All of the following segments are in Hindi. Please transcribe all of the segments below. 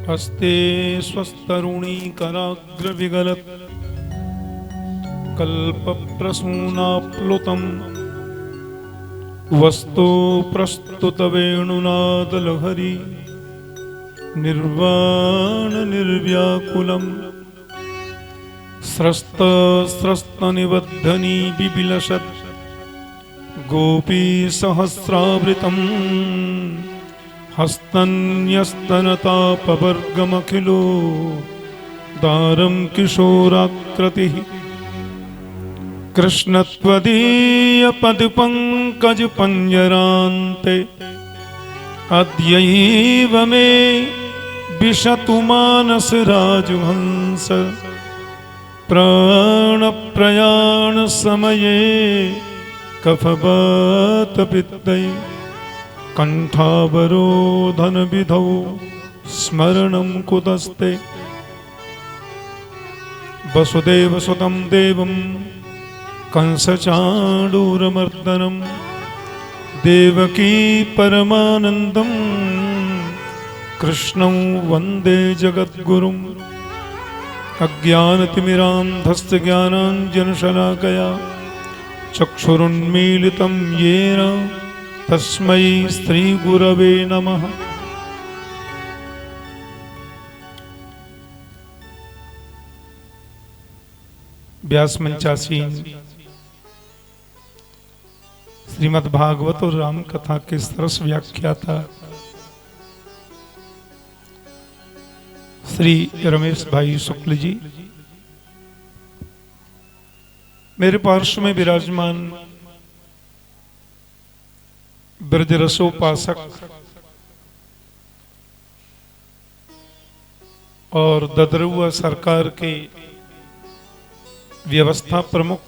हस्ते स्वस्तरुणीकराग्रविगलत् कल्पप्रसूनाप्लुतं वस्तु प्रस्तुतवेणुनादलहरी निर्वाणनिर्व्याकुलं स्रस्तस्रस्तनिबद्धनी बिबिलशत् गोपीसहस्रावृतं हस्तन्यस्तनतापवर्गमखिलो दारं किशोराकृतिः कृष्णत्वदीयपदपङ्कजपञ्जरान्ते अद्यैव मे विशतु मानसराजहंस प्राणप्रयाणसमये कफवातपित्तै कण्ठावरोधनविधौ स्मरणं कुतस्ते वसुदेवसुतं देवं कंसचाणूरमर्दनं देवकी परमानन्दं कृष्णं वन्दे जगद्गुरुम् अज्ञानतिमिरान्धस्य ज्ञानाञ्जनशलाकया चक्षुरुन्मीलितं येन तस्मै श्रीगुरवे नमः। व्यासमंचासीन श्रीमद् भागवत और राम कथा के सरस व्याख्याता श्री रमेश भाई शुक्ल जी, मेरे पार्श्व में विराजमान ब्रजरसोपासक और ददरुआ सरकार के व्यवस्था प्रमुख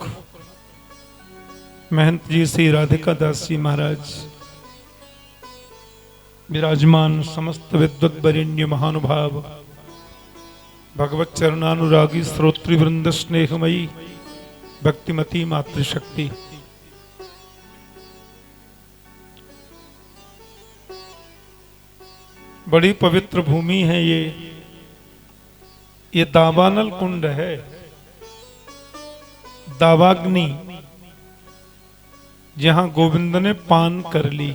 महंत जी श्री राधिका दास जी महाराज, विराजमान समस्त विद्वत वरेण्य महानुभाव, भगवत चरणानुरागी श्रोतृवृंद, स्नेहमयी भक्तिमती मातृशक्ति, बड़ी पवित्र भूमि है ये दावानल कुंड है, दावाग्नि, जहां गोविंद ने पान कर ली।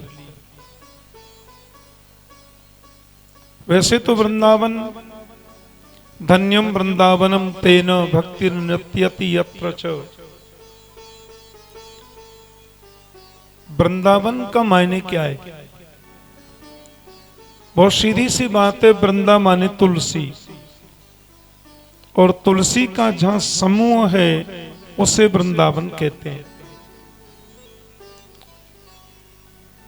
वैसे तो वृंदावन धन्यम वृंदावनम तेन भक्तिर्नृत्यति यत्र च, वृंदावन का मायने क्या है? बहुत सीधी सी बात है, वृंदा माने तुलसी, और तुलसी का जहां समूह है उसे वृंदावन कहते हैं।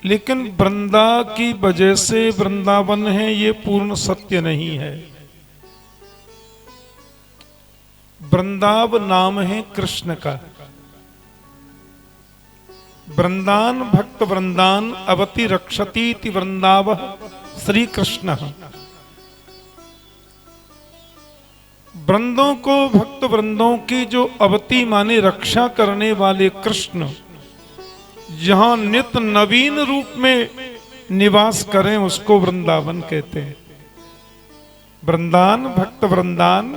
लेकिन वृंदा की वजह से वृंदावन है ये पूर्ण सत्य नहीं है। वृंदाव नाम है कृष्ण का। वृंदान भक्त वृंदान अवति रक्षतीति वृंदाव श्री कृष्ण। वृंदों को, भक्त वृंदों की जो अवति माने रक्षा करने वाले कृष्ण जहां नित्य नवीन रूप में निवास करें उसको वृंदावन कहते हैं। वृंदान भक्त वृंदान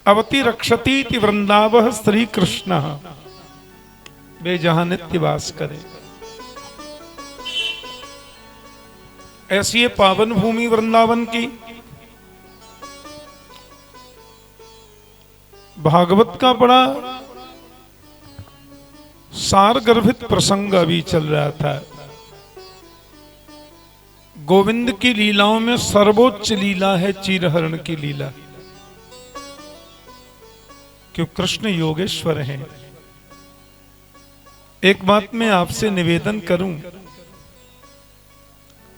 अवति रक्षतीति वृंदावह श्री कृष्ण, वे जहां नित्य वास करें। ऐसी है पावन भूमि वृंदावन की। भागवत का बड़ा सार गर्भित प्रसंग अभी चल रहा था। गोविंद की लीलाओं में सर्वोच्च लीला है चीरहरण की लीला, क्यों कृष्ण योगेश्वर हैं। एक बात मैं आपसे निवेदन करूं,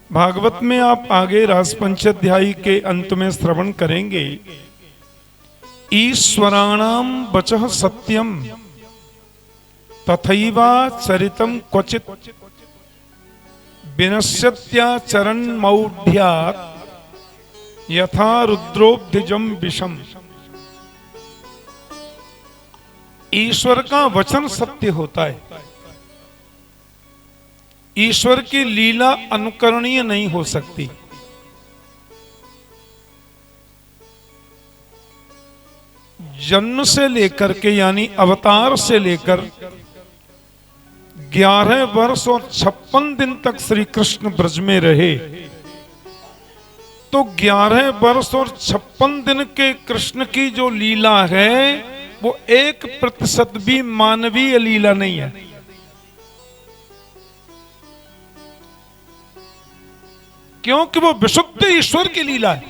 भागवत में आप आगे रासपंचाध्यायी के अंत में श्रवण करेंगे, ईश्वराणाम वचः सत्यम तथैवा चरितम क्वचित विनश्यत्याचरण मौढ़्यात् यथा रुद्रोब्धिजम विषम। ईश्वर का वचन सत्य होता है। ईश्वर की लीला अनुकरणीय नहीं हो सकती। जन्म से लेकर के यानी अवतार से लेकर 11 वर्ष और 56 दिन तक श्री कृष्ण ब्रज में रहे, तो 11 वर्ष और 56 दिन के कृष्ण की जो लीला है वो 1% भी मानवीय लीला नहीं है। क्योंकि वो विशुद्ध ईश्वर की लीला है,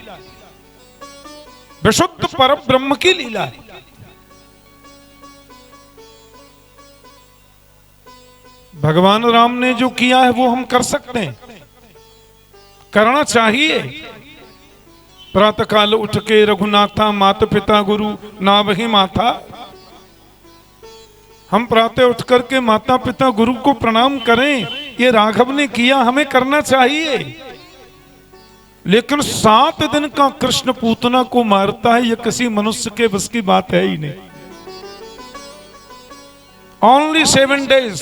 विशुद्ध पर ब्रह्म की लीला है। भगवान राम ने जो किया है वो हम कर सकते हैं, करना चाहिए। प्रातः काल उठ के रघुनाथा माता पिता गुरु ना वही माथा, हम प्रातः उठ करके माता पिता गुरु को प्रणाम करें, ये राघव ने किया, हमें करना चाहिए। लेकिन 7 दिन का कृष्ण पूतना को मारता है, ये किसी मनुष्य के बस की बात है ही नहीं। ओनली 7 days,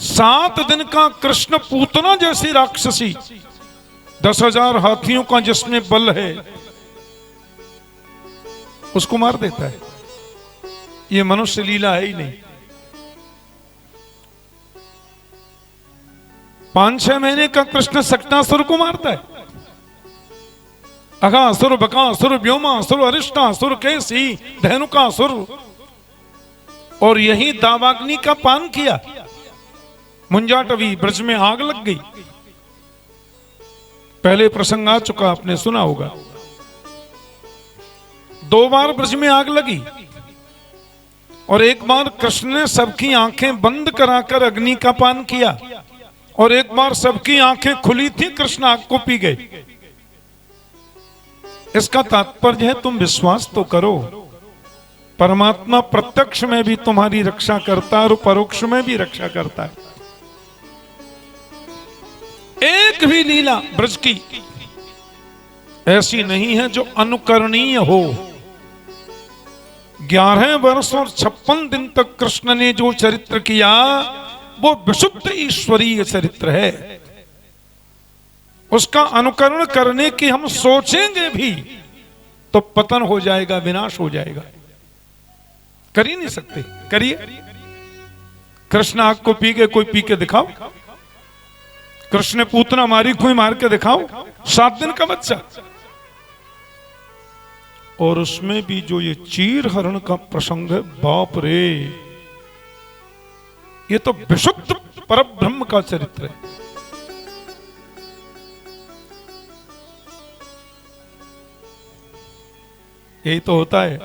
7 दिन का कृष्ण पूतना जैसी राक्षसी, 10,000 हाथियों का जिसमें बल है, उसको मार देता है। ये मनुष्य लीला है ही नहीं। 5-6 महीने का कृष्ण सक्टासुर को मारता है। अघासुर, बकासुर, व्योमासुर, अरिष्टासुर, केसी, धेनुकासुर, और यही दावाग्नि का पान किया। मुंजाटवी ब्रज में आग लग गई। पहले प्रसंग आ चुका, आपने सुना होगा। 2 बार ब्रज में आग लगी और एक बार कृष्ण ने सबकी आंखें बंद कराकर अग्नि का पान किया, और एक बार सबकी आंखें खुली थी, कृष्ण आग को पी गए। इसका तात्पर्य है तुम विश्वास तो करो, परमात्मा प्रत्यक्ष में भी तुम्हारी रक्षा करता है और परोक्ष में भी रक्षा करता है। एक भी लीला ब्रज की ऐसी नहीं है जो अनुकरणीय हो। 11 वर्ष और 56 दिन तक कृष्ण ने जो चरित्र किया वो विशुद्ध ईश्वरीय चरित्र है। उसका अनुकरण करने की हम सोचेंगे भी तो पतन हो जाएगा, विनाश हो जाएगा, कर ही नहीं सकते। करिए, कृष्ण आग को पी के कोई पी के दिखाओ, कृष्ण ने पूतना मारी, कोई मार के दिखाओ, 7 दिन का बच्चा। और उसमें भी जो ये चीर हरण का प्रसंग है, बाप रे, ये तो विशुद्ध परब्रह्म का चरित्र है। यही तो होता है,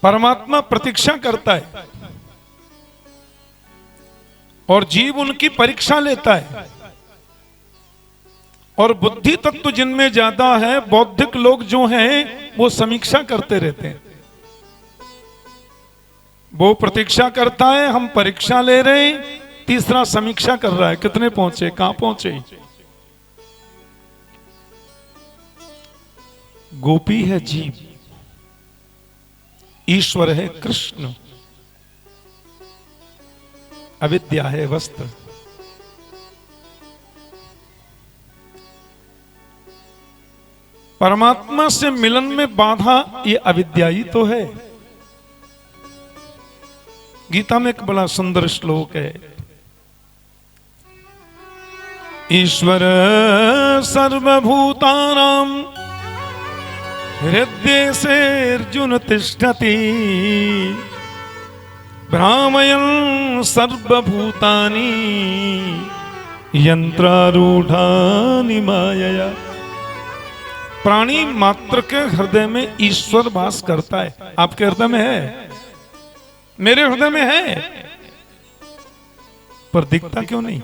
परमात्मा प्रतीक्षा करता है और जीव उनकी परीक्षा लेता है। और बुद्धि तत्व जिनमें ज्यादा है, बौद्धिक लोग जो हैं, वो समीक्षा करते रहते हैं। वो प्रतीक्षा करता है, हम परीक्षा ले रहे हैं, तीसरा समीक्षा कर रहा है, कितने पहुंचे, कहां पहुंचे। गोपी है जीव, ईश्वर है कृष्ण, अविद्या है वस्त्र। परमात्मा से मिलन में बाधा ये अविद्या ही तो है। गीता में एक बड़ा सुंदर श्लोक है, ईश्वर सर्वभूतानां हृदय से अर्जुन तिष्ठति भ्रामयन् सर्वभूतानि यंत्रारूढ़ानि मायया। प्राणी मात्र के हृदय में ईश्वर वास करता है। आपके हृदय में है, मेरे हृदय में है, पर दिखता क्यों नहीं?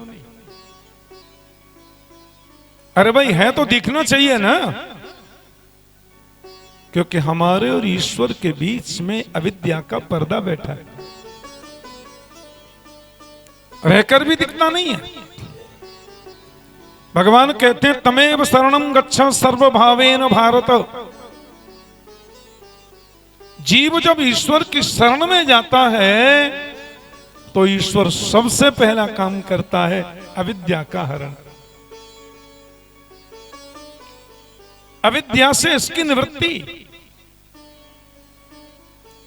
अरे भाई, है तो दिखना चाहिए ना, क्योंकि हमारे और ईश्वर के बीच में अविद्या का पर्दा बैठा है, रहकर भी दिखना नहीं है। भगवान कहते हैं तमेव शरणं गच्छ सर्वभावेन भारत। जीव जब ईश्वर की शरण में जाता है तो ईश्वर सबसे पहला काम करता है अविद्या का हरण। अविद्या से इसकी निवृत्ति,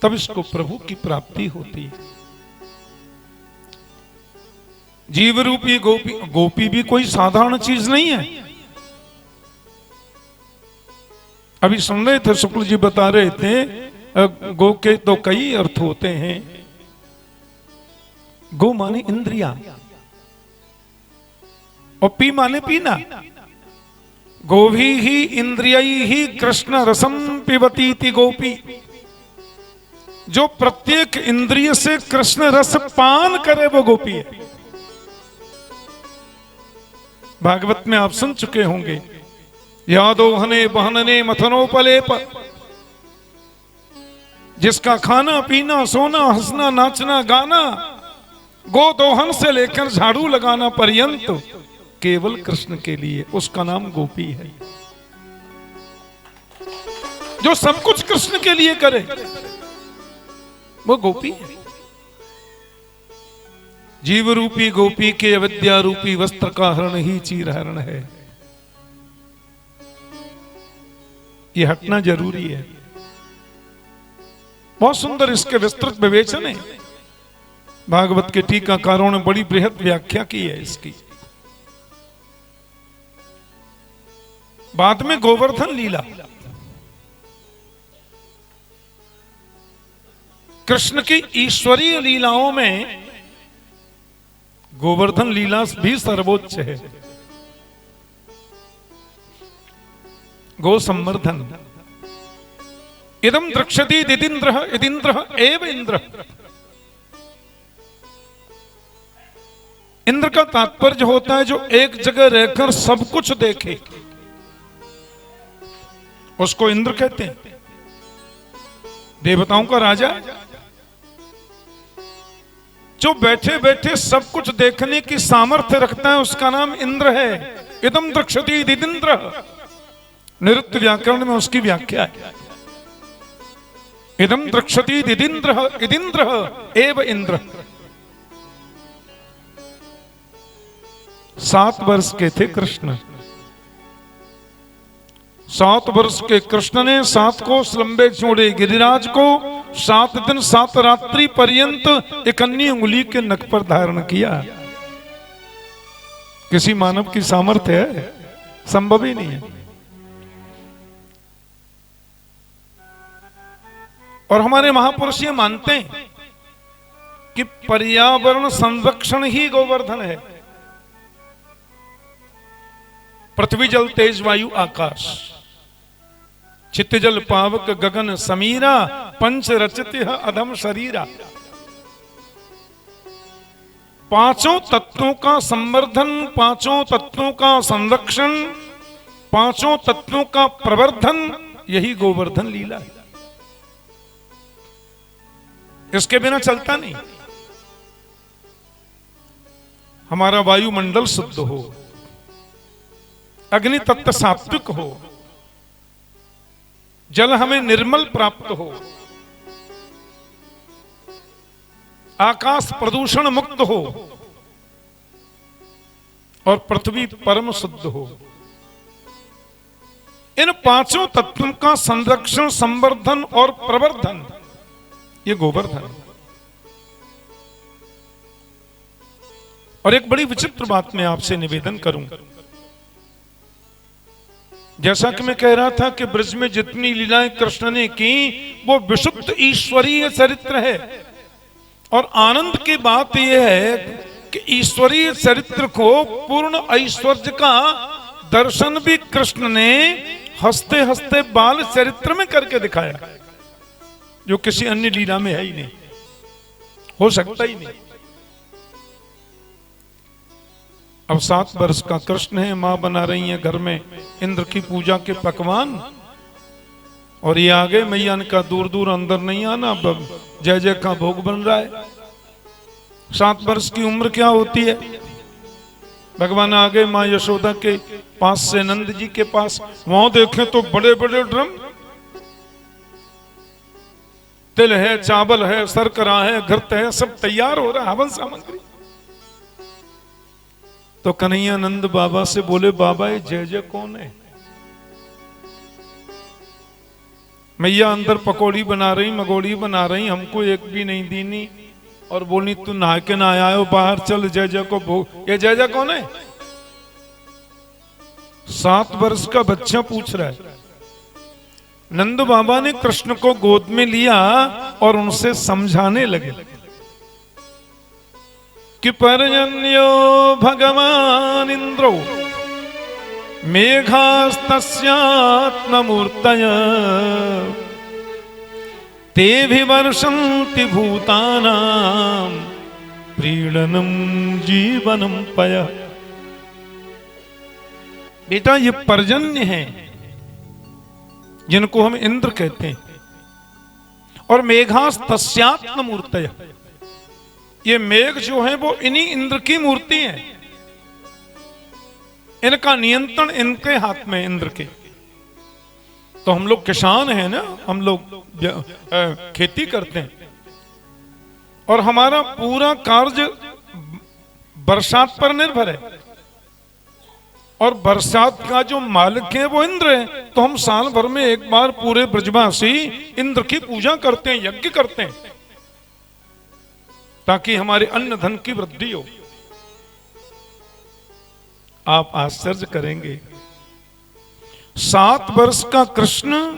तब इसको प्रभु की प्राप्ति होती है। जीव रूपी गोपी, गोपी भी कोई साधारण चीज नहीं है। अभी सुन रहे थे, शुक्ल जी बता रहे थे, गो के तो कई अर्थ होते हैं। गो माने इंद्रिया और पी माने पीना। गोभी ही इंद्रियई ही कृष्ण रसम पिबती थी गोपी। जो प्रत्येक इंद्रिय से कृष्ण रस पान करे वो गोपी है। भागवत में आप सुन चुके होंगे, यादोहने बहनने मथनोपलेप, जिसका खाना पीना सोना हंसना नाचना गाना गोदोहन से लेकर झाड़ू लगाना पर्यंत केवल कृष्ण के लिए, उसका नाम गोपी है। जो सब कुछ कृष्ण के लिए करे वो गोपी है। जीव रूपी गोपी के अविद्या रूपी वस्त्र का हरण ही चीर हरण है। ये हटना जरूरी है। बहुत सुंदर इसके विस्तृत विवेचन है। भागवत के टीकाकारों ने बड़ी बृहद व्याख्या की है इसकी। बाद में गोवर्धन लीला, कृष्ण की ईश्वरीय लीलाओं में गोवर्धन लीला भी सर्वोच्च है। गो संवर्धन। इदम द्रक्ष्यति दिदिन्द्रः इदिन्द्रः एव इंद्र। इंद्र का तात्पर्य होता है जो एक जगह रहकर सब कुछ देखे, उसको इंद्र कहते हैं। देवताओं का राजा जो बैठे बैठे सब कुछ देखने की सामर्थ्य रखता है, उसका नाम इंद्र है। इदम द्रक्ष्यति दिदिन्द्र। निरुक्त व्याकरण में उसकी व्याख्या है, इदम द्रक्ष्यति दिदिन्द्र इदिन्द्र एव इंद्र। 7 वर्ष के थे कृष्ण। 7 वर्ष के कृष्ण ने 7 कोस लंबे चौड़े गिरिराज को 7 दिन 7 रात्रि पर्यंत एक अन्य उंगली के नख पर धारण किया। किसी मानव की सामर्थ्य है? संभव ही नहीं है। और हमारे महापुरुष ये मानते हैं कि पर्यावरण संरक्षण ही गोवर्धन है। पृथ्वी जल तेज वायु आकाश, चित्त जल पावक गगन समीरा, पंच रचित अधम शरीरा। 5 तत्वों का संवर्धन, 5 तत्वों का संरक्षण, 5 तत्वों का प्रवर्धन, यही गोवर्धन लीला है। इसके बिना चलता नहीं। हमारा वायुमंडल शुद्ध हो, अग्नि तत्व सात्विक हो, जल हमें निर्मल प्राप्त हो, आकाश प्रदूषण मुक्त हो और पृथ्वी परम शुद्ध हो। इन 5 तत्वों का संरक्षण, संवर्धन और प्रवर्धन ये गोवर्धन। और एक बड़ी विचित्र बात मैं आपसे निवेदन करूं। जैसा कि मैं कह रहा था कि ब्रज में जितनी लीलाएं कृष्ण ने की वो विशुद्ध ईश्वरीय चरित्र है। और आनंद की बात यह है कि ईश्वरीय चरित्र को पूर्ण ऐश्वर्य का दर्शन भी कृष्ण ने हंसते हंसते बाल चरित्र में करके दिखाया, जो किसी अन्य लीला में है ही नहीं, हो सकता ही नहीं। अब 7 वर्ष का कृष्ण है, मां बना रही है घर में इंद्र की पूजा के पकवान, और ये आगे मैया का दूर दूर अंदर नहीं आना, जय जय का भोग बन रहा है। 7 वर्ष की उम्र क्या होती है? भगवान आगे मां यशोदा के पास से नंद जी के पास, वहां देखें तो बड़े बड़े ड्रम, तिल है, चावल है, शर्करा है, घृत है, सब तैयार हो रहा है, हवन सामग्री। तो कन्हैया नंद बाबा से बोले, बाबा ये जय जय कौन है? मैया अंदर पकौड़ी बना रही, मगोड़ी बना रही, हमको एक भी नहीं दीनी और बोली तू नहा के ना आया हो, बाहर चल जय जय को भोग। ये जय जय कौन है? 7 वर्ष का बच्चा पूछ रहा है। नंद बाबा ने कृष्ण को गोद में लिया और उनसे समझाने लगे कि पर्जन्यो भगवान इंद्रो मेघास्तस्यात्ममूर्तय तेभिवर्षन्ति भूतानां प्रीणनं जीवनं पय। बेटा ये पर्जन्य है जिनको हम इंद्र कहते हैं, और मेघास्तस्यात्म मूर्तय, ये मेघ जो है वो इन्हीं इंद्र की मूर्ति है। इनका नियंत्रण इनके हाथ में, इंद्र के। तो हम लोग किसान हैं ना, हम लोग खेती करते हैं और हमारा पूरा कार्य बरसात पर निर्भर है, और बरसात का जो मालिक है वो इंद्र है। तो हम साल भर में एक बार पूरे ब्रजवासी इंद्र की पूजा करते हैं, यज्ञ करते हैं, ताकि हमारे अन्न धन की वृद्धि हो। आप आश्चर्य करेंगे, 7 वर्ष का कृष्ण,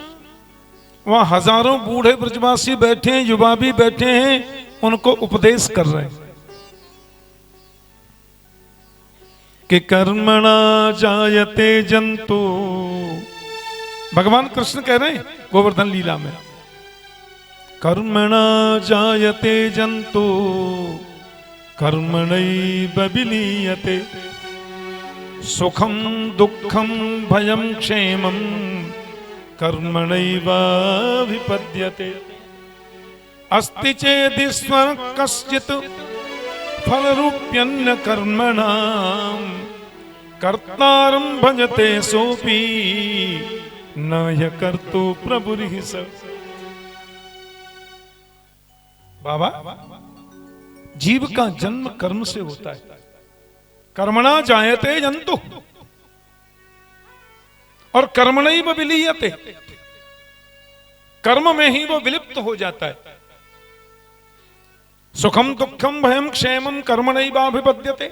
वहां हजारों बूढ़े ब्रजवासी बैठे हैं, युवा भी बैठे हैं, उनको उपदेश कर रहे हैं कि कर्मणा जायते जंतु। भगवान कृष्ण कह रहे हैं गोवर्धन लीला में, कर्मणा जायते जंतु कर्मणैव विलीयते सुखम दुखम भयम क्षेमम कर्मणैव विपद्यते अस्ति चेदीश्वर कश्चित् फलरूप्यन्न कर्मणां कर्तारं भजते सोपि न ह्यकर्तु प्रभुरिहि स। बाबा, जीव का जन्म कर्म से होता है। कर्मणा जायते जंतु और कर्मणैव विलीयते, कर्म में ही वो विलिप्त हो जाता है। सुखम दुखम भयम क्षेमम कर्मणैवाभिपद्यते,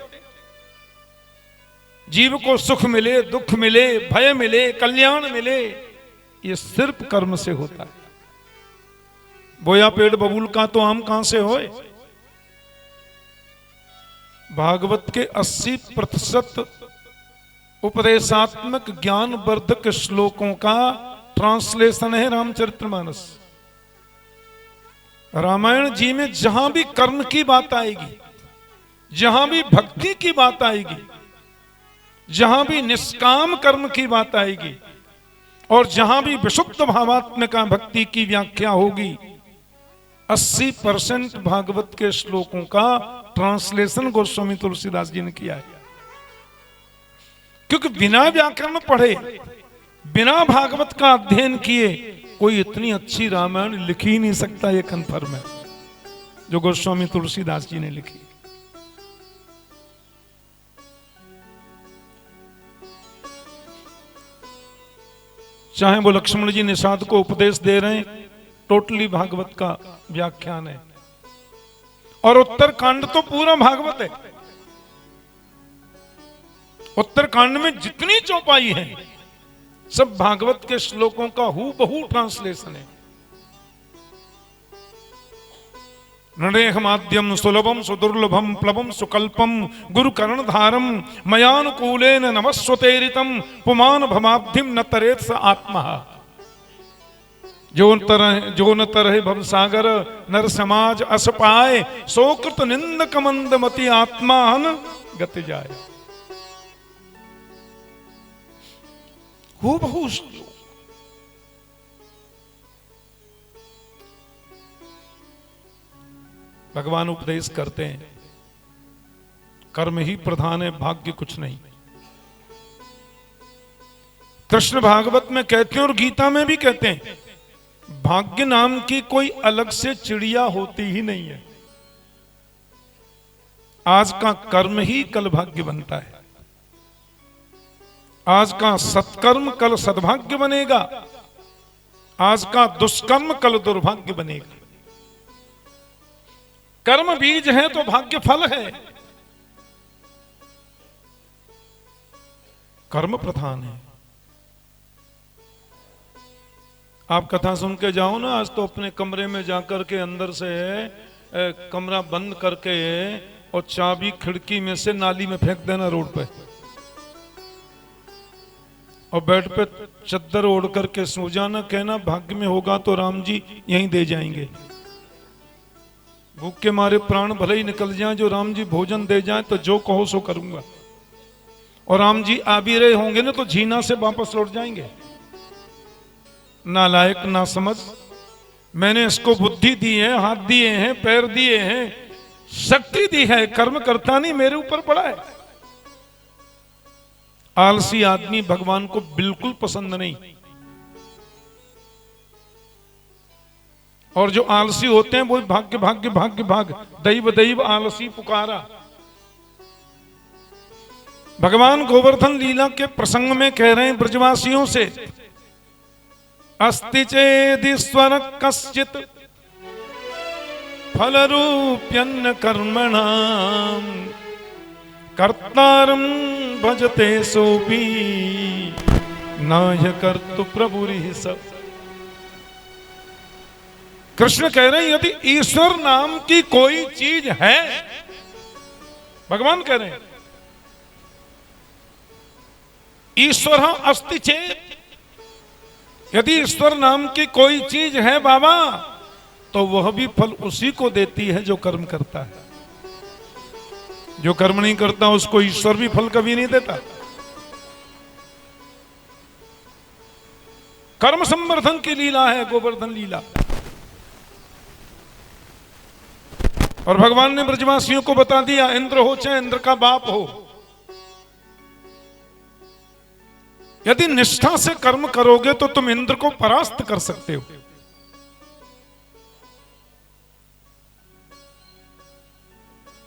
जीव को सुख मिले, दुख मिले, भय मिले, कल्याण मिले, ये सिर्फ कर्म से होता है। बोया पेड़ बबूल का तो आम कहां से होए। भागवत के 80% उपदेशात्मक ज्ञान वर्धक श्लोकों का ट्रांसलेशन है रामचरितमानस। रामायण जी में जहां भी कर्म की बात आएगी, जहां भी भक्ति की बात आएगी, जहां भी निष्काम कर्म की बात आएगी, और जहां भी विशुद्ध भावात्मिका भक्ति की व्याख्या होगी, 80% भागवत के श्लोकों का ट्रांसलेशन गोस्वामी तुलसीदास जी ने किया है। क्योंकि बिना व्याकरण पढ़े, बिना भागवत का अध्ययन किए कोई इतनी अच्छी रामायण लिख ही नहीं सकता। ये कन्फर्म है जो गोस्वामी तुलसीदास जी ने लिखी। चाहे वो लक्ष्मण जी निषाद को उपदेश दे रहे हैं, टोटली भागवत का व्याख्यान है। और उत्तरकांड तो पूरा भागवत है। उत्तरकांड में जितनी चौपाई है सब भागवत के श्लोकों का हूबहू ट्रांसलेशन है। नरेह माध्यम सुलभम सुदुर्लभम प्लवम सुकल्पम गुरु कर्णधारम मयानुकूलेन नमस्वतेरितम पुमान भमाब्धिम न तरेत स आत्मा। जो न तरह भव सागर नर समाज अस पाए सोकृत निंदक मंदमति आत्मान गति जाए। हूबहू भगवान उपदेश करते हैं, कर्म ही प्रधान है, भाग्य कुछ नहीं। कृष्ण भागवत में कहते हैं और गीता में भी कहते हैं, भाग्य नाम की कोई अलग से चिड़िया होती ही नहीं है। आज का कर्म ही कल भाग्य बनता है। आज का सत्कर्म कल सद्भाग्य बनेगा। आज का दुष्कर्म कल दुर्भाग्य बनेगा। कर्म बीज है तो भाग्य फल है। कर्म प्रधान है। आप कथा सुन के जाओ ना, आज तो अपने कमरे में जाकर के अंदर से कमरा बंद करके और चाबी खिड़की में से नाली में फेंक देना रोड पे, और बेड पे चद्दर ओढ़ करके सो जाना, कहना भाग्य में होगा तो राम जी यहीं दे जाएंगे। भूख के मारे प्राण भले ही निकल जाएं, जो राम जी भोजन दे जाएं तो जो कहो सो करूंगा। और राम जी आ भी रहे होंगे ना तो झीना से वापस लौट जाएंगे। नालायक ना समझ, मैंने इसको बुद्धि दी है, हाथ दिए हैं, पैर दिए हैं, शक्ति दी है, कर्म करता नहीं, मेरे ऊपर पड़ा है। आलसी आदमी भगवान को बिल्कुल पसंद नहीं। और जो आलसी होते हैं वो भाग्य भाग्य भाग्य भाग, दैव दैव आलसी पुकारा। भगवान गोवर्धन लीला के प्रसंग में कह रहे हैं ब्रजवासियों से, अस्ति चेदीश्वर कश्चित फलरूप्यन्न कर्मणाम कर्तारं भजते सोपि नाह्य कर्तु प्रभुरिहि सब। कृष्ण कह रहे हैं यदि ईश्वर नाम की कोई चीज है, भगवान कह रहे हैं ईश्वर अस्ति चेत, यदि ईश्वर नाम की कोई चीज है बाबा, तो वह भी फल उसी को देती है जो कर्म करता है। जो कर्म नहीं करता उसको ईश्वर भी फल कभी नहीं देता। कर्म संवर्धन की लीला है गोवर्धन लीला। और भगवान ने ब्रजवासियों को बता दिया, इंद्र हो चाहे इंद्र का बाप हो, यदि निष्ठा से कर्म करोगे तो तुम इंद्र को परास्त कर सकते हो।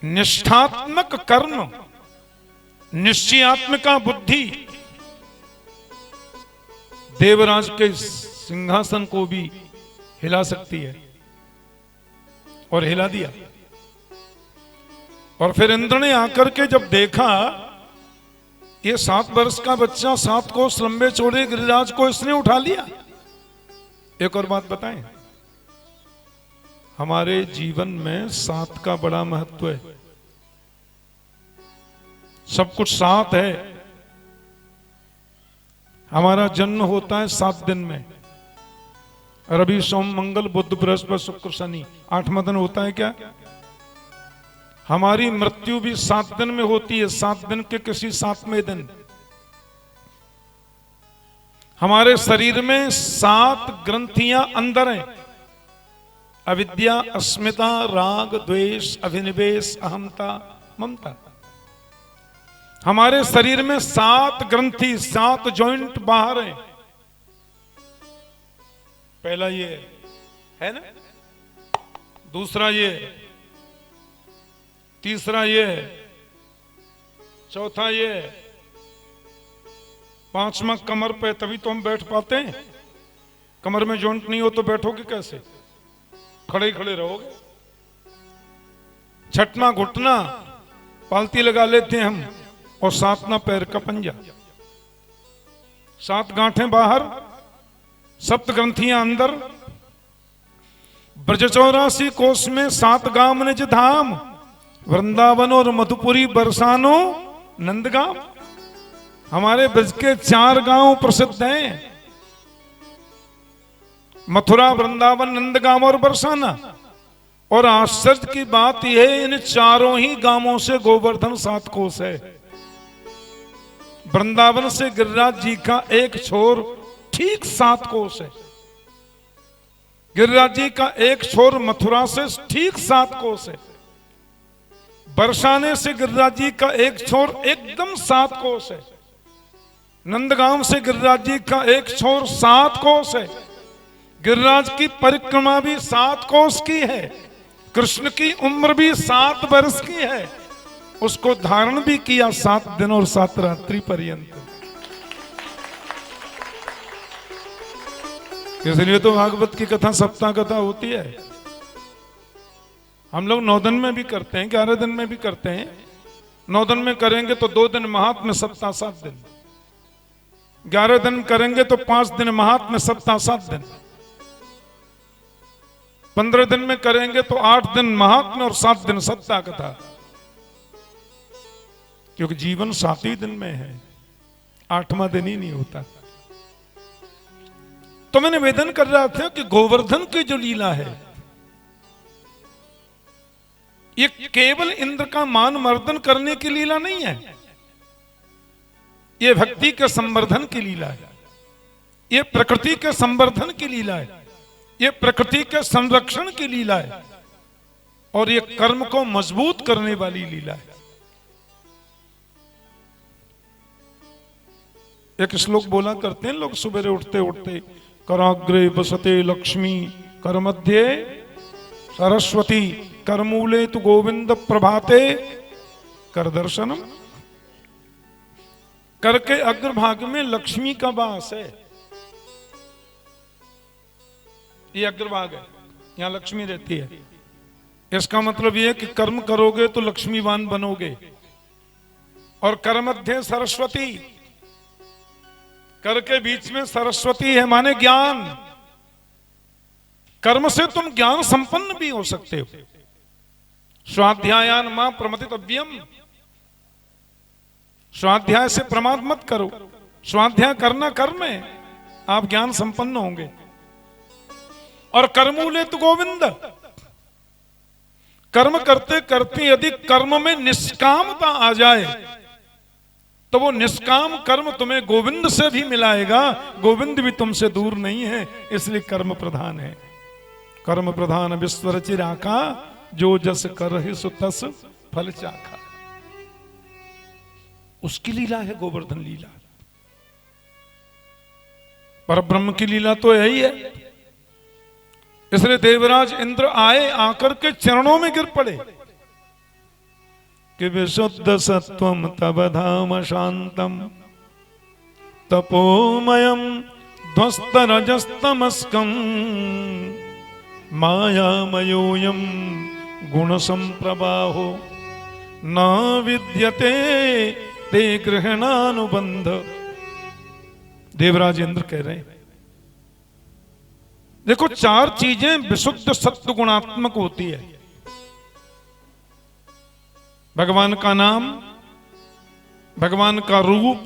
निष्ठात्मक कर्म, निश्चयात्मिका बुद्धि देवराज के सिंहासन को भी हिला सकती है, और हिला दिया। और फिर इंद्र ने आकर के जब देखा ये 7 वर्ष का बच्चा 7 कोस लंबे चौड़े गिरिराज को इसने उठा लिया। एक और बात बताएं, हमारे जीवन में 7 का बड़ा महत्व है। सब कुछ 7 है। हमारा जन्म होता है 7 दिन में, रवि सोम मंगल बुध बृहस्पति शुक्र शनि, 8वां दिन होता है क्या? हमारी मृत्यु भी 7 दिन में होती है, 7 दिन के किसी 7वें दिन। हमारे शरीर में 7 ग्रंथियां अंदर हैं, अविद्या, अस्मिता, राग, द्वेष, अभिनिवेश, अहमता, ममता। हमारे शरीर में 7 ग्रंथि, 7 जॉइंट बाहर हैं। पहला ये है ना, दूसरा ये, तीसरा ये, चौथा ये, 5वां कमर पे, तभी तो हम बैठ पाते हैं। कमर में जॉइंट नहीं हो तो बैठोगे कैसे? खड़े ही खड़े रहोगे। 6वां घुटना, पालती लगा लेते हैं हम, और 7वां पैर का पंजा। 7 गांठें बाहर, 7 ग्रंथियां अंदर। ब्रज 84 कोष में 7 गांव निज धाम, वृंदावन और मधुपुरी बरसानो नंदगांव। हमारे ब्रज के 4 गांव प्रसिद्ध हैं, मथुरा, वृंदावन, नंदगांव और बरसाना। और आश्चर्य की बात यह है, इन चारों ही गांवों से गोवर्धन 7 कोस है। वृंदावन से गिरिराज जी का एक छोर ठीक 7 कोस है। गिरिराज जी का एक छोर मथुरा से ठीक 7 कोस है। बरसाने से गिरिराज जी का एक छोर एकदम 7 कोस है। नंदगांव से गिरिराज जी का एक छोर 7 कोस है। गिरिराज की परिक्रमा भी 7 कोस की है। कृष्ण की उम्र भी 7 वर्ष की है। उसको धारण भी किया 7 दिन और 7 रात्रि पर्यंत। इसलिए तो भागवत की कथा सप्ताह कथा होती है। हम लोग 9 दिन में भी करते हैं, 11 दिन में भी करते हैं। 9 दिन में करेंगे तो 2 दिन महात्म्य, सप्ताह 7 दिन। 11 दिन करेंगे तो 5 दिन महात्म्य, सप्ताह 7 दिन। 15 दिन में करेंगे तो 8 दिन महात्म्य और 7 दिन सप्ताह कथा, क्योंकि जीवन 7 ही दिन में है, 8वां दिन ही नहीं होता। तो मैं निवेदन कर रहा था कि गोवर्धन की जो लीला है, ये केवल इंद्र का मान मर्दन करने की लीला नहीं है, ये भक्ति के संवर्धन की लीला है, ये प्रकृति के संवर्धन की लीला है, ये प्रकृति के संरक्षण की लीला है, और ये कर्म को मजबूत करने वाली लीला है। एक श्लोक बोला करते हैं लोग सुबह उठते उठते, कराग्रे बसते लक्ष्मी, कर मध्य सरस्वती, करमूले तु गोविंद प्रभाते, कर दर्शनम। कर के अग्रभाग में लक्ष्मी का वास है, ये अग्रभाग है, यहां लक्ष्मी रहती है। इसका मतलब यह है कि कर्म करोगे तो लक्ष्मीवान बनोगे। और कर मध्य सरस्वती, कर के बीच में सरस्वती है, माने ज्ञान। कर्म से तुम ज्ञान संपन्न भी हो सकते हो। स्वाध्यायान मां प्रमथितव्यम, स्वाध्याय से प्रमाद मत करो, स्वाध्याय करना कर्म है, आप ज्ञान संपन्न होंगे। और कर्मूले तो गोविंद, कर्म करते करते यदि कर्म में निष्कामता आ जाए तो वो निष्काम कर्म तुम्हें गोविंद से भी मिलाएगा। गोविंद भी तुमसे दूर नहीं है, इसलिए कर्म प्रधान है। कर्म प्रधान विश्व रचिराका, जो जस करहि सो तस फल चाखा। उसकी लीला है गोवर्धन लीला। पर ब्रह्म की लीला तो यही है। इसलिए देवराज इंद्र आए, आकर के चरणों में गिर पड़े कि विशुद्ध सत्वम तव धाम शांतम, तपोमयम ध्वस्त रजस्तमस्कम, मायामयोयम गुण संप्रवाहो, न विद्यते ते ग्रहणानुबंध। देवराज इंद्र कह रहे हैं, देखो 4 चीजें विशुद्ध सत्व गुणात्मक होती है। भगवान का नाम, भगवान का रूप,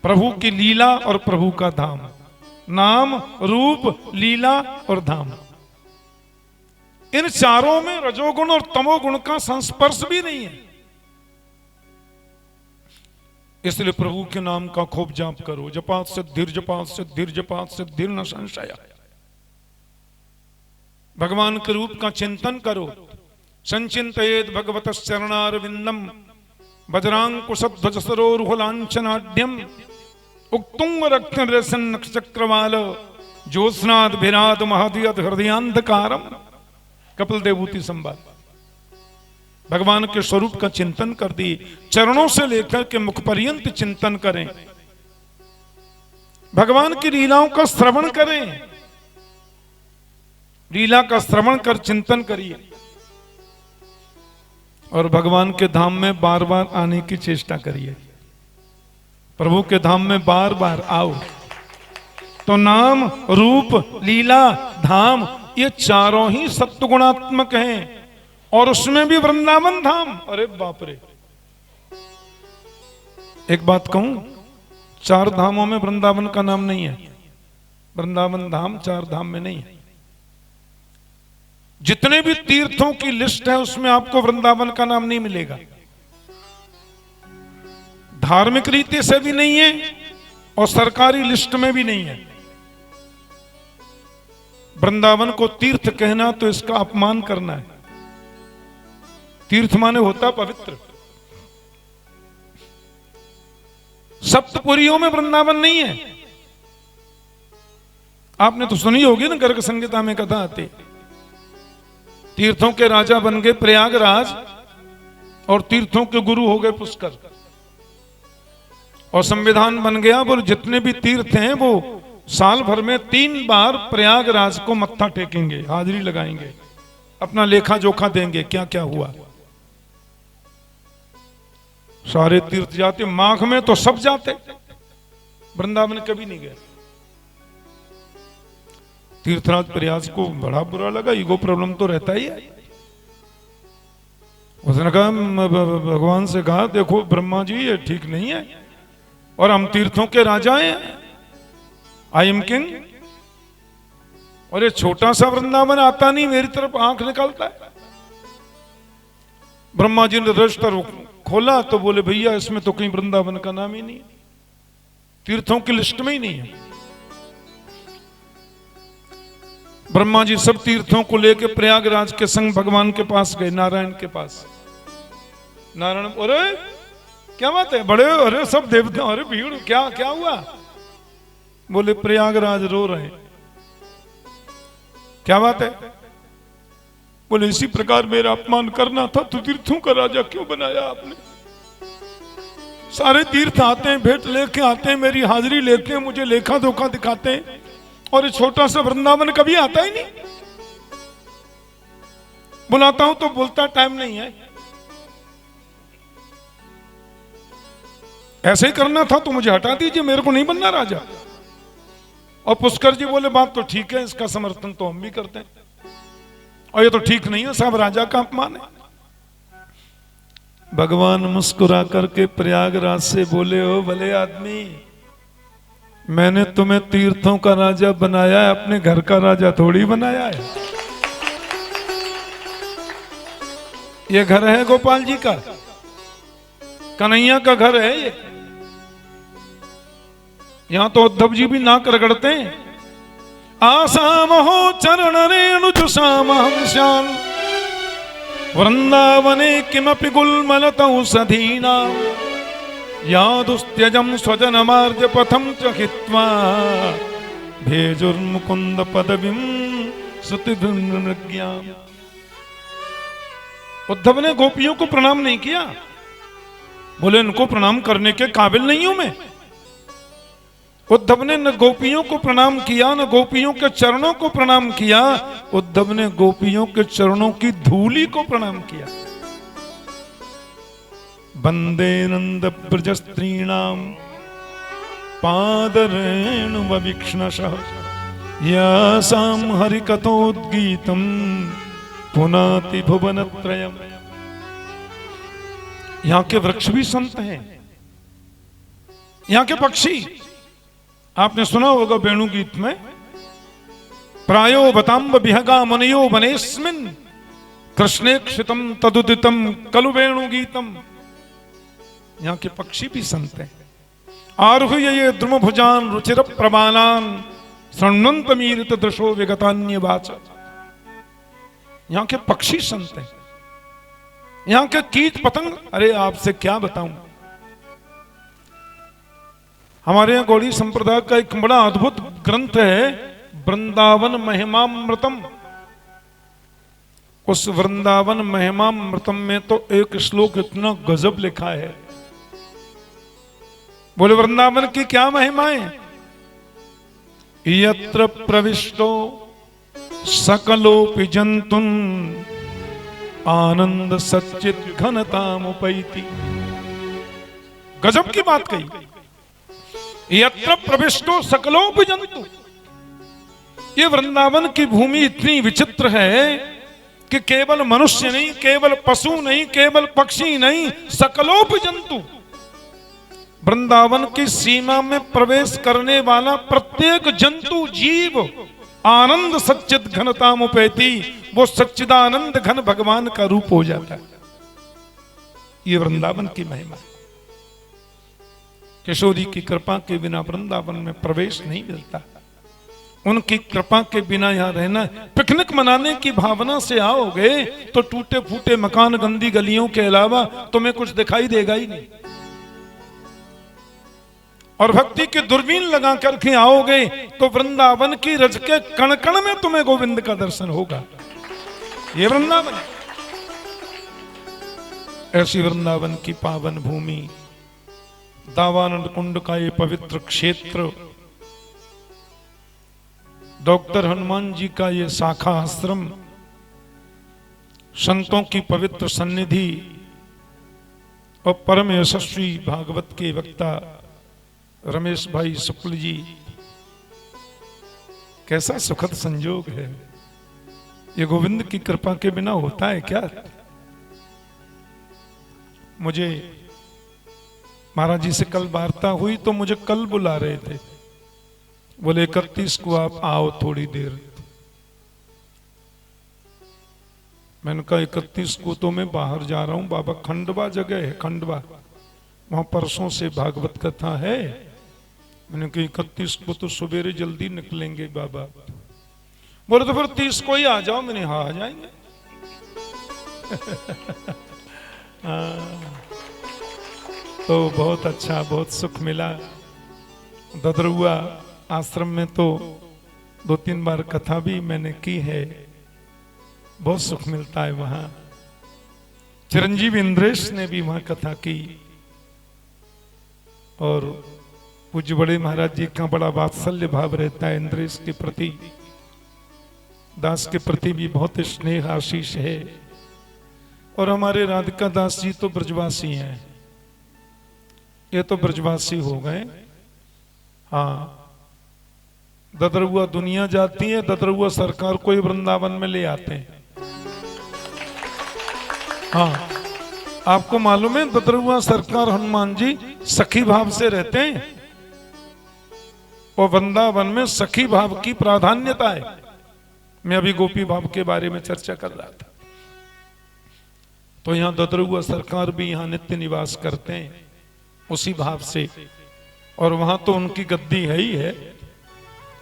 प्रभु की लीला और प्रभु का धाम। नाम, रूप, लीला और धाम, इन चारों में रजोगुण और तमोगुण का संस्पर्श भी नहीं है। इसलिए प्रभु के नाम का खूब जाप करो। जपात सिद्धिर, जपात सिद्धिर, जपात सिद्धिर न संशय। भगवान के रूप का चिंतन करो। संचिंतयेद भगवत चरणारविंदम, वज्रांकुशध्वज सरोरुहलांचनाढ्यम, उक्तुंग रत्न चक्रवाल, ज्योत्स्नाद विराद महदयत हृदयांधकारम। कपिल देवूति संवाद। भगवान के स्वरूप का चिंतन कर दिए, चरणों से लेकर के मुख पर्यंत चिंतन करें। भगवान की लीलाओं का श्रवण करें, लीला का श्रवण कर चिंतन करिए। और भगवान के धाम में बार बार आने की चेष्टा करिए। प्रभु के धाम में बार बार आओ। तो नाम, रूप, लीला, धाम, ये चारों ही सत्वगुणात्मक हैं। और उसमें भी वृंदावन धाम, अरे बाप रे। एक बात कहूं, 4 धामों में वृंदावन का नाम नहीं है। वृंदावन धाम 4 धाम में नहीं है। जितने भी तीर्थों की लिस्ट है उसमें आपको वृंदावन का नाम नहीं मिलेगा। धार्मिक रीति से भी नहीं है और सरकारी लिस्ट में भी नहीं है। वृंदावन को तीर्थ कहना तो इसका अपमान करना है। तीर्थ माने होता पवित्र। सप्तपुरियों में वृंदावन नहीं है। आपने तो सुनी होगी ना, गर्ग संहिता में कथा आती। तीर्थों के राजा बन गए प्रयागराज और तीर्थों के गुरु हो गए पुष्कर। और संविधान बन गया, बोल जितने भी तीर्थ हैं वो साल भर में 3 बार प्रयागराज को मत्था टेकेंगे, हाजिरी लगाएंगे, अपना लेखा जोखा देंगे क्या क्या हुआ। सारे तीर्थ जाते, माघ में तो सब जाते, वृंदावन कभी नहीं गए। तीर्थराज प्रयास को बड़ा बुरा लगा, ईगो प्रॉब्लम तो रहता ही है। उसने कहा, भगवान से कहा, देखो ब्रह्मा जी ये ठीक नहीं है, और हम तीर्थों के राजा हैं, आई एम किंग, और ये छोटा सा वृंदावन आता नहीं, मेरी तरफ आंख निकालता है। ब्रह्मा जी ने रजिस्टर खोला तो बोले, भैया इसमें तो कहीं वृंदावन का नाम ही नहीं, तीर्थों की लिस्ट में ही नहीं है। ब्रह्मा जी सब तीर्थों को लेकर प्रयागराज के संग भगवान के पास गए, नारायण के पास। नारायण, अरे क्या बात है, बड़े, अरे सब देवता, अरे भीड़, क्या क्या हुआ? बोले प्रयागराज रो रहे। क्या बात है? बोले इसी प्रकार मेरा अपमान करना था तो तीर्थों का राजा क्यों बनाया आपने? सारे तीर्थ आते हैं, भेंट लेके आते हैं, मेरी हाजिरी लेते हैं, मुझे लेखा धोखा दिखाते हैं, और छोटा सा वृंदावन कभी आता ही नहीं। बुलाता हूं तो बोलता टाइम नहीं है। ऐसे ही करना था तो मुझे हटा दीजिए, मेरे को नहीं बनना राजा। और पुष्कर जी बोले, बात तो ठीक है, इसका समर्थन तो हम भी करते हैं, और ये तो ठीक नहीं है, सब राजा का अपमान है। भगवान मुस्कुरा करके प्रयागराज से बोले, ओ भले आदमी, मैंने तुम्हें तीर्थों का राजा बनाया है, अपने घर का राजा थोड़ी बनाया है। ये घर है गोपाल जी का, कन्हैया का घर है ये। यहां तो उद्धव जी भी नाक रगड़ते हैं। आसाम हो चरण रेणु जुसाम हंस्यान वृंदावने किमपि गुल्मलतौ सधीना यादुस्त्यजं स्वजन मार्ज पथम च हित्वा भेजुर्मुकुंद पदवीं सुतिभिर्नृज्ञाम्। उद्धव ने गोपियों को प्रणाम नहीं किया, बोले इनको प्रणाम करने के काबिल नहीं हूं मैं। उद्धव ने न गोपियों को प्रणाम किया, न गोपियों के चरणों को प्रणाम किया, उद्धव ने गोपियों के चरणों की धूली को प्रणाम किया। वंदे नंद ब्रज स्त्रीणाम पादरेणुवीक्ष्णशः यासां हरिकथोद्गीतं पुनाति भुवनत्रयम्। यहां के वृक्ष भी संत हैं, यहां के पक्षी, आपने सुना होगा वेणु गीत में, प्रायो बताम्ब विहगा मुनियो वनेस्मिन् कृष्णेक्षितम तदुदितम कलु वेणु गीतम। यहां के पक्षी भी संत हैं। आरुह्य ये द्रुमभुजान रुचिर प्रमाणान शृण्वन्त मीरित दृशो विगतान्य वाच। यहां के पक्षी संत हैं, यहां के कीट पतंग, अरे आपसे क्या बताऊं। हमारे यहाँ गौड़ी संप्रदाय का एक बड़ा अद्भुत ग्रंथ है, वृंदावन महिमामृतम। उस वृंदावन महिमामृतम में तो एक श्लोक इतना गजब लिखा है। बोले वृंदावन की क्या महिमाएं? यत्र प्रविष्टो सकलोपि जंतुन आनंद सच्चित घनतामुपैति। गजब की बात कही। यत्र प्रविष्टो सकलोपि जंतु, ये वृंदावन की भूमि इतनी विचित्र है कि केवल मनुष्य नहीं, केवल पशु नहीं, केवल पक्षी नहीं, सकलोपि जंतु, वृंदावन की सीमा में प्रवेश करने वाला प्रत्येक जंतु जीव आनंद सच्चिद घनतामुपैति, वो सच्चिदानंद घन भगवान का रूप हो जाता है। ये वृंदावन की महिमा। किशोरी की कृपा के बिना वृंदावन में प्रवेश नहीं मिलता, उनकी कृपा के बिना यहां रहना। पिकनिक मनाने की भावना से आओगे तो टूटे फूटे मकान, गंदी गलियों के अलावा तुम्हें कुछ दिखाई देगा ही नहीं। और भक्ति की दूरबीन लगा करके आओगे तो वृंदावन की रज के कण कण में तुम्हें गोविंद का दर्शन होगा। ये वृंदावन, ऐसी वृंदावन की पावन भूमि, दावानंद कुंड का ये पवित्र क्षेत्र, डॉक्टर हनुमान जी का ये शाखा आश्रम संतों की पवित्र सन्निधि और परम यशस्वी भागवत के वक्ता रमेश भाई शुक्ल जी, कैसा सुखद संयोग है। ये गोविंद की कृपा के बिना होता है क्या। मुझे महाराज जी से कल वार्ता हुई तो मुझे कल बुला रहे थे, बोले 31 को आप आओ थोड़ी देर। मैंने कहा 31 को तो मैं बाहर जा रहा हूं बाबा, खंडवा जगह है, खंडवा, वहां परसों से भागवत कथा है। मैंने कहा 31 को तो सवेरे जल्दी निकलेंगे बाबा। बोले तो फिर 30 को ही आ जाओ। मैंने हाँ आ जाएंगे। तो बहुत अच्छा, बहुत सुख मिला। ददरुआ आश्रम में तो 2-3 बार कथा भी मैंने की है, बहुत सुख मिलता है वहां। चिरंजीव इंद्रेश ने भी वहां कथा की और पूज्य बड़े महाराज जी का बड़ा वात्सल्य भाव रहता है इंद्रेश के प्रति, दास के प्रति भी बहुत स्नेह आशीष है। और हमारे राधिका दास जी तो ब्रजवासी हैं, ये तो ब्रजवासी हो गए। हाँ, ददरुआ दुनिया जाती है, ददरुआ सरकार को ही वृंदावन में ले आते हैं। हाँ, आपको मालूम है ददरुआ सरकार हनुमान जी सखी भाव से रहते हैं और वृंदावन में सखी भाव की प्राधान्यता है। मैं अभी गोपी भाव के बारे में चर्चा कर रहा था। तो यहाँ ददरुआ सरकार भी यहाँ नित्य निवास करते हैं उसी भाव से, और वहां तो उनकी गद्दी है ही है।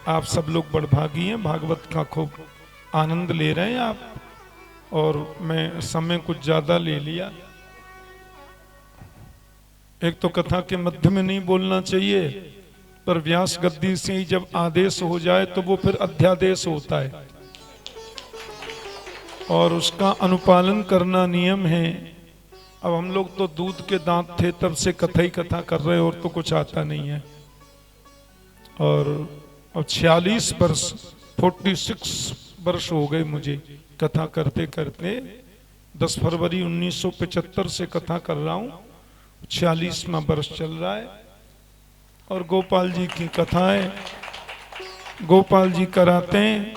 आप सब लोग बड़भागी हैं, भागवत का खूब आनंद ले रहे हैं आप, और मैं समय कुछ ज्यादा ले लिया। एक तो कथा के मध्य में नहीं बोलना चाहिए, पर व्यास गद्दी से ही जब आदेश हो जाए तो वो फिर अध्यादेश होता है और उसका अनुपालन करना नियम है। अब हम लोग तो दूध के दांत थे तब से कथा ही कथा कर रहे, और तो कुछ आता नहीं है। और अब 46 वर्ष 46 वर्ष हो गए मुझे कथा करते करते। 10 फरवरी 1975 से कथा कर रहा हूँ, 46वां वर्ष चल रहा है। और गोपाल जी की कथाएं गोपाल जी कराते हैं,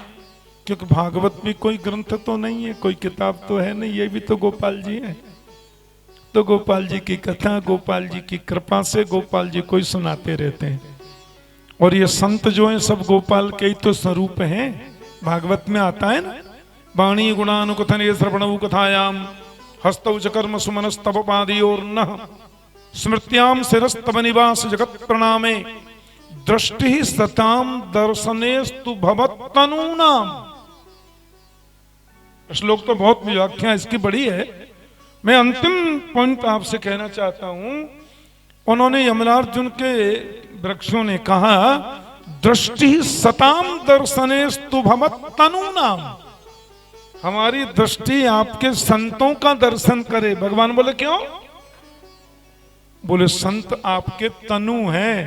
क्योंकि भागवत भी कोई ग्रंथ तो नहीं है, कोई किताब तो है नहीं, ये भी तो गोपाल जी है। तो गोपाल जी की कथा गोपाल जी की कृपा से गोपाल जी को ही सुनाते रहते हैं। और ये संत जो हैं सब गोपाल के ही तो स्वरूप हैं। भागवत में आता है ना, वाणी गुणानुकथन ये श्रवणौ कथायाम हस्तौ च कर्म सुमनस्तव पादयोर्नः स्मृत्याम शिरस्तव निवास जगत प्रणामे दृष्टि सताम दर्शनेस्तु भवत्तनूनाम। श्लोक तो बहुत व्याख्या इसकी बड़ी है। मैं अंतिम पॉइंट आपसे कहना चाहता हूं। उन्होंने यमलार्जुन के वृक्षों ने कहा दृष्टि सताम दर्शनेस्तु भवत्तनूनाम, हमारी दृष्टि आपके संतों का दर्शन करे। भगवान बोले क्यों? बोले संत आपके तनु हैं।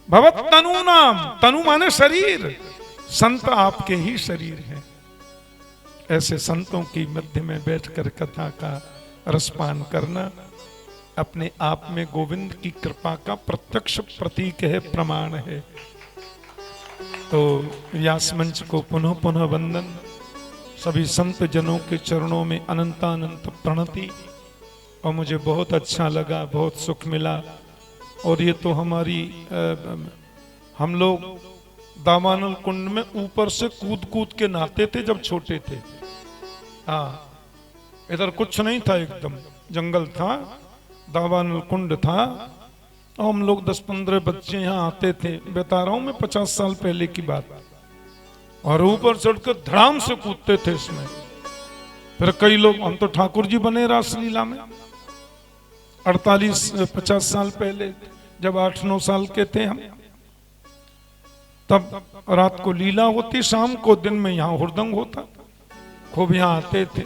भवत्तनूनाम, तनु माने शरीर, संत आपके ही शरीर हैं। ऐसे संतों की मध्य में बैठकर कथा का रसपान करना अपने आप में गोविंद की कृपा का प्रत्यक्ष प्रतीक है, प्रमाण है। तो व्यास मंच को पुनः पुनः वंदन, सभी संत जनों के चरणों में अनंतानंत प्रणति। और मुझे बहुत अच्छा लगा, बहुत सुख मिला। और ये तो हमारी हम लोग दावानल कुंड में ऊपर से कूद कूद के नहाते थे जब छोटे थे। हाँ, इधर कुछ नहीं था, एकदम जंगल था, दावानल कुंड था। और हम लोग 10-15 बच्चे यहाँ आते थे। बता रहा हूँ मैं 50 साल पहले की बात। और ऊपर चढ़कर धड़ाम से कूदते थे इसमें। फिर कई लोग, हम तो ठाकुर जी बने रासलीला में 48-50 साल पहले, जब 8-9 साल के थे हम। तब रात को लीला होती, शाम को दिन में यहाँ हुरदंग होता, खूब यहाँ आते थे।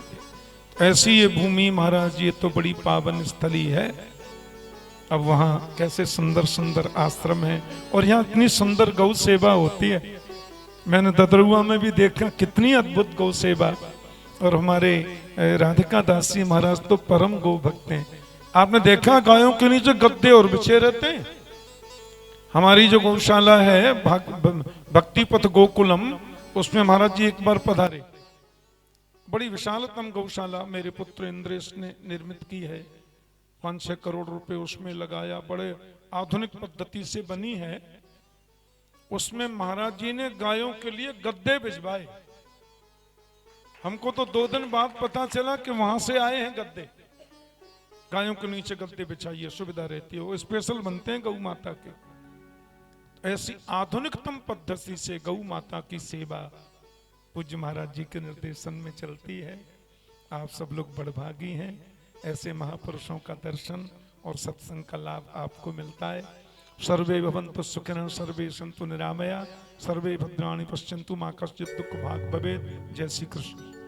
ऐसी ये भूमि महाराज, ये तो बड़ी पावन स्थली है। अब वहाँ कैसे सुंदर सुंदर आश्रम है, और यहाँ इतनी सुंदर गौ सेवा होती है। मैंने ददरुआ में भी देखा कितनी अद्भुत गौ सेवा। और हमारे राधिका दास जी महाराज तो परम गौ भक्त हैं। आपने देखा गायों के नीचे गद्दे और बिछे रहते हैं। हमारी जो गौशाला है भक्ति पथ गोकुलम, उसमें महाराज जी एक बार पधारे। बड़ी विशालतम गौशाला मेरे पुत्र इंद्रेश ने निर्मित की है। 5-6 करोड़ रुपए उसमें लगाया, बड़े आधुनिक पद्धति से बनी है। उसमें महाराज जी ने गायों के लिए गद्दे भिजवाए। हमको तो 2 दिन बाद पता चला कि वहां से आए हैं गद्दे। गायों के नीचे गद्दे बिछाइए, सुविधा रहती है। वो स्पेशल बनते हैं गौ माता के। ऐसी आधुनिकतम पद्धति से गौ माता की सेवा पूज्य महाराज जी के निर्देशन में चलती है। आप सब लोग बड़भागी हैं, ऐसे महापुरुषों का दर्शन और सत्संग का लाभ आपको मिलता है। सर्वे भवन्तु सुखिनः, सर्वे सन्तु निरामया, सर्वे भद्राणि पश्यन्तु, मा कश्चित् दुःख भाग् भवेत्। जय श्री कृष्ण।